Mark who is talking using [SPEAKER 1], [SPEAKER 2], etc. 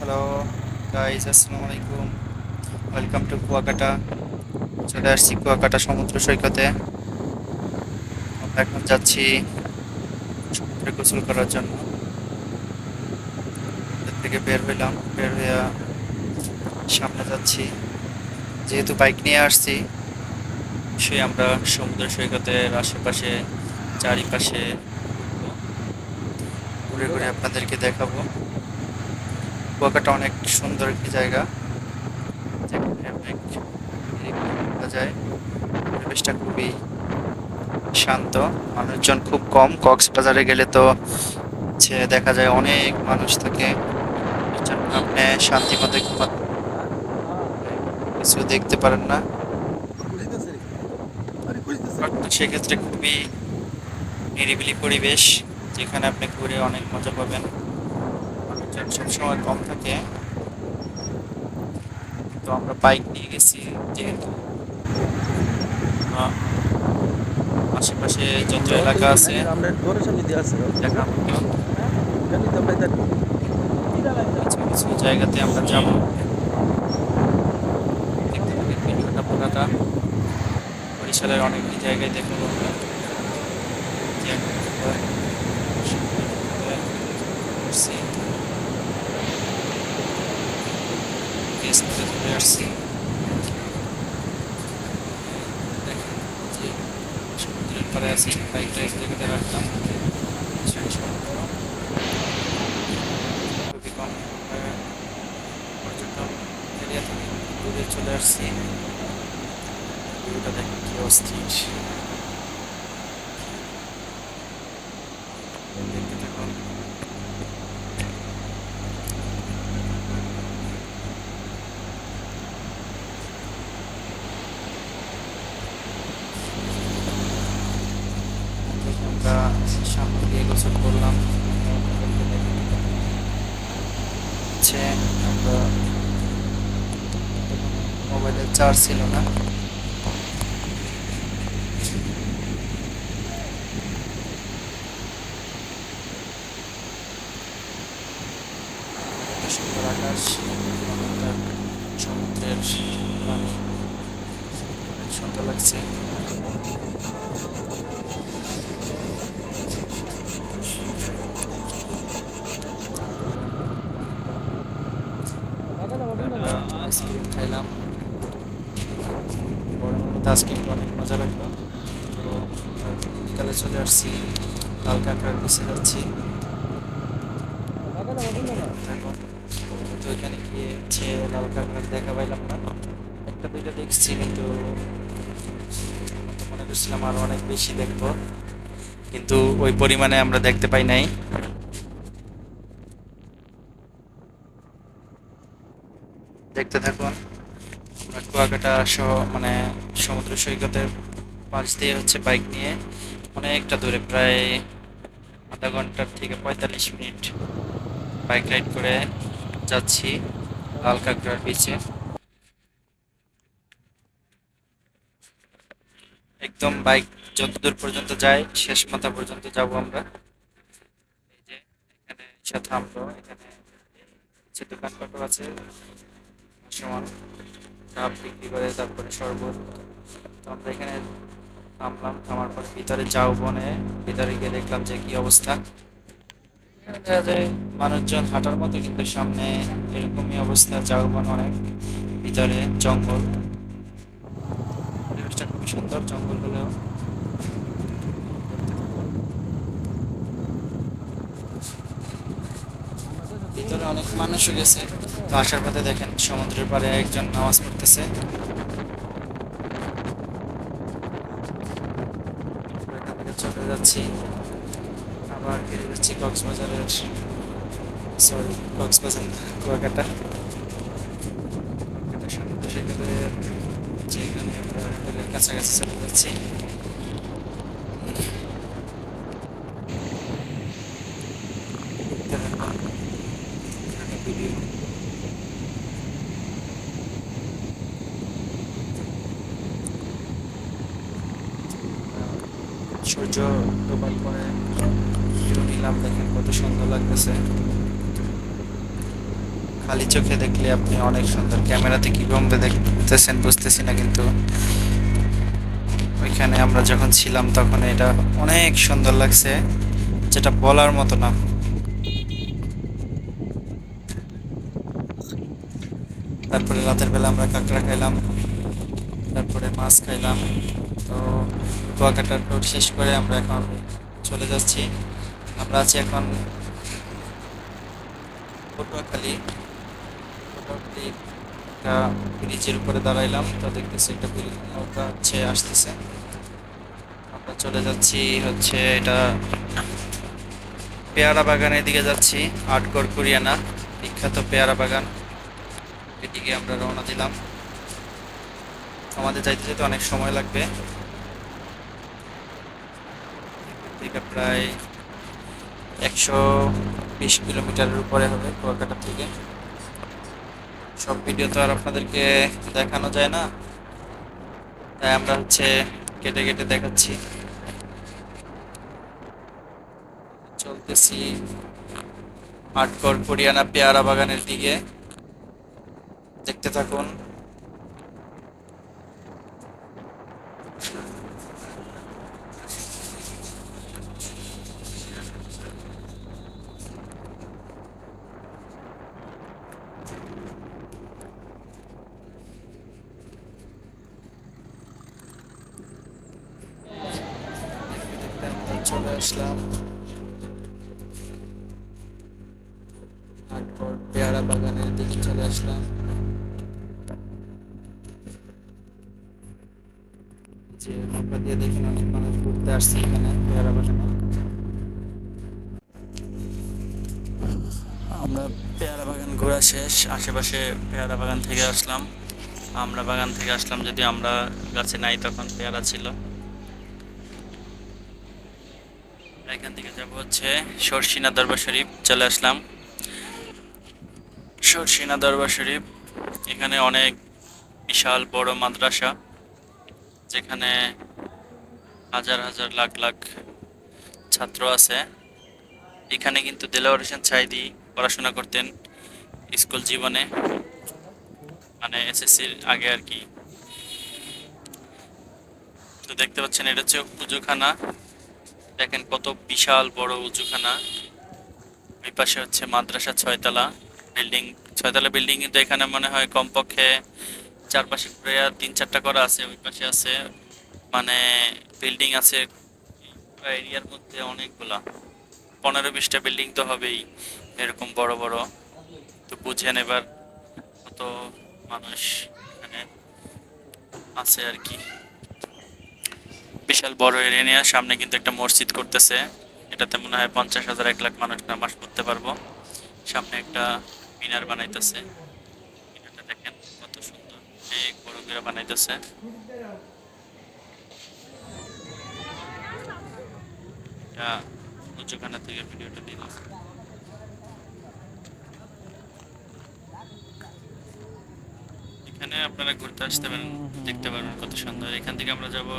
[SPEAKER 1] Hello guys, আসসালামু আলাইকুম। Welcome to Kuakata. চলে আসছি কুয়াকাটা সমুদ্র সৈকতে। আমরা এখন যাচ্ছি সমুদ্রে গোসল করার জন্য। এর থেকে বের হইলাম, বের হইয়া সামনে যাচ্ছি। যেহেতু বাইক নিয়ে আসছি, সে আমরা সমুদ্র সৈকতের আশেপাশে চারিপাশে ঘুরবো, ঘুরে ঘুরে আপনাদেরকে দেখাবো। কুয়াকাটা অনেক সুন্দর একটি জায়গা, যেখানে অনেক নিরিবিলি থাকা যায়। পরিবেশটা খুবই শান্ত, মানুষজন খুব কম। কক্সবাজারে গেলে তো দেখা যায় অনেক মানুষ থাকে। এর জন্য আপনি শান্তি মতো ঘুমাতে কিছু দেখতে পারেন না। তো সেক্ষেত্রে খুবই নিরিবিলি পরিবেশ, যেখানে আপনি ঘুরে অনেক মজা পাবেন। মানুষজন সবসময় কম থাকে। তো আমরা বাইক নিয়ে গেছি, যেহেতু আহ, আশেপাশে যত এলাকা আছে দেখার মতো কিছু কিছু জায়গাতে আমরা যাবো। দেখতে থাকেন ভিডিওটা পুরাটা। বরিশালের অনেকটি জায়গায় দেখাবো আমরা, যে এখন আমরা সমুদ্র সৈকতে ঘুরছি, গেস্ট করে চলে আসছি। দেখেন যে সমুদ্রের পাড়ে আছি, বাইকটা এক জায়গাতে রাখলাম। সেই সমুদ্র খুবই কম পর্যটন এরিয়া থেকে দূরে চলে আসছি। ভিউটা দেখেন কি অস্থির, দেখতে থাকুন। আমরা সামনে দিয়ে গোসল করলাম। হচ্ছে আমরা তখন মোবাইলের চার্জ ছিল না। এত সুন্দর আকাশ, চমৎকার সমুদ্রের পানি, অনেক সুন্দর লাগছে। আমরা আইসক্রিম খাইলাম, গরমের মধ্যে আইসক্রিমটা অনেক মজা লাগলো। তো বিকালে চলে আসছি, লাল কাঁকড়ার বিচে যাচ্ছি। এখন তো ওইখানে গিয়ে লাল কাঁকড়ার দেখা পাইলাম না, একটা দুইটা দেখছি, কিন্তু মনে করছিলাম আরো অনেক বেশি দেখবো, কিন্তু ওই পরিমাণে আমরা দেখতে পাই নাই। দেখতে থাকুন। আমরা কুয়াকাটা মানে সমুদ্র সৈকতের পাশ দিয়ে বাইক নিয়ে অনেকটা দূরে, প্রায় আধা ঘন্টার থেকে 45 মিনিট বাইক রাইড করে যাচ্ছি লাল কাঁকড়ার বিচে। একদম বাইক যত দূর পর্যন্ত যায়, শেষ মাথা পর্যন্ত যাব আমরা। এই যে এখানে এসে থামলো, এখানে কিছু দোকানপাটও আছে, সমান ডাব বিক্রি করে, তারপরে শরবত। তো আমরা এখানে থামলাম, থামার পরে ভিতরে যাও বনে, ভিতরে গিয়ে দেখলাম যে কি অবস্থা। এখানে দেখা যায় মানুষজন হাঁটার মতো, কিন্তু সামনে এরকমই অবস্থা, ঝাউবন অনেক, ভিতরে জঙ্গল। পরিবেশটা খুবই সুন্দর জঙ্গল হলেও। ভিতরে অনেক মানুষও গেছে। তো আসার পথে দেখেন সমুদ্রের পাড়ে একজন নামাজ পড়তেছে। এখান থেকে চলে যাচ্ছি, আবার ফিরে যাচ্ছি কক্সবাজারের, সরি কক্সবাজার না, কুয়াকাটা। কুয়াকাটা সমুদ্র সৈকতের যেখানে আমরা হোটেলের কাছাকাছি চলে যাচ্ছি। দেখতে থাকুন ভিডিও। সূর্য ডোবার পরে ভিউ নিলাম, দেখেন কত সুন্দর লাগতেছে। খালি চোখে দেখলে আপনি অনেক সুন্দর, ক্যামেরাতে কিভাবে দেখতেছেন বুঝতেছি না, কিন্তু ওইখানে আমরা যখন ছিলাম তখন এটা অনেক সুন্দর লাগছে, যেটা বলার মতো না। তারপরে রাতের বেলা আমরা কাঁকড়া খাইলাম, তারপরে মাছ খাইলাম। তো কুয়াকাটার ট্যুর শেষ করে আমরা এখন চলে যাচ্ছি। আমরা আছি এখন পটুয়াখালী। পটুয়াখালী একটা ব্রিজের উপরে দাঁড়াইলাম, তো দেখতেছি একটা নৌকা হচ্ছে আসতেছে। আমরা চলে যাচ্ছি হচ্ছে এটা পেয়ারা বাগানের দিকে যাচ্ছি, আটগড় কুরিয়ানা বিখ্যাত পেয়ারা বাগান, এদিকে আমরা রওনা দিলাম। আমাদের যাইতে যেতে অনেক সময় লাগবে, এদিকে প্রায় 120 কিলোমিটারের উপরে হবে কুয়াকাটা থেকে। সব ভিডিও তো আর আপনাদেরকে দেখানো যায় না, তাই আমরা হচ্ছে কেটে কেটে দেখাচ্ছি। চলতেছি আটগড় কুরিয়ানা পেয়ারা বাগানের দিকে, দেখতে থাকুন। দেখতে আমরা চলে আসলাম আটগড় পেয়ারা বাগানের দিকে চলে আসলাম। যে নৌকা দিয়ে দেখেন অনেক মানুষ ঘুরতে আসছে এখানে পেয়ারা বাগানে। আমরা পেয়ারা বাগান ঘোরা শেষ, আশেপাশে পেয়ারা বাগান থেকে আসলাম। আমরা বাগান থেকে আসলাম, যদি আমরা গাছে নাই তখন পেয়ারা ছিল। এখান থেকে যাব হচ্ছে শর্ষিনা দরবার শরীফ, চলে আসলাম শর্ষিনা দরবার শরীফ। এখানে অনেক বিশাল বড় মাদ্রাসা, যেখানে হাজার হাজার লাখ লাখ ছাত্র আছে। এখানে কিন্তু দেলোয়ার হোসেন সাঈদী পড়াশোনা করতেন স্কুল জীবনে, মানে এসএসসির আগে আর কি। তো দেখতে পাচ্ছেন এটা হচ্ছে উজুখানা, দেখেন কত বিশাল বড় উজুখানা। ওই পাশে হচ্ছে মাদ্রাসা, ছয়তলা বিল্ডিং। ছয়তলা বিল্ডিং কিন্তু এখানে মনে হয় কমপক্ষে চারপাশে ঘুরে 3-4টা করা আছে। ওই পাশে আছে, মানে বিল্ডিং আছে এরিয়ার মধ্যে অনেকগুলা, 15-20টা বিল্ডিং তো হবেই এরকম বড় বড়। তো বুঝেন এবার কত মানুষ এখানে আছে আর কি। বিশাল বড় এরিয়া নিয়ে সামনে কিন্তু একটা মসজিদ করতেছে, এটাতে মনে হয় 50,000-1 লাখ মানুষ নামাজ পড়তে পারবো। সামনে একটা মিনার বানাইতেছে, মিনারটা দেখেন কত সুন্দর, অনেক বড় করে বানাইতেছে। এটা উঁচুখানা থেকে ভিডিওটা দিলাম। এখানে আপনারা ঘুরতে আসতে পারেন, দেখতে পারেন কত সুন্দর। এখান থেকে আমরা যাব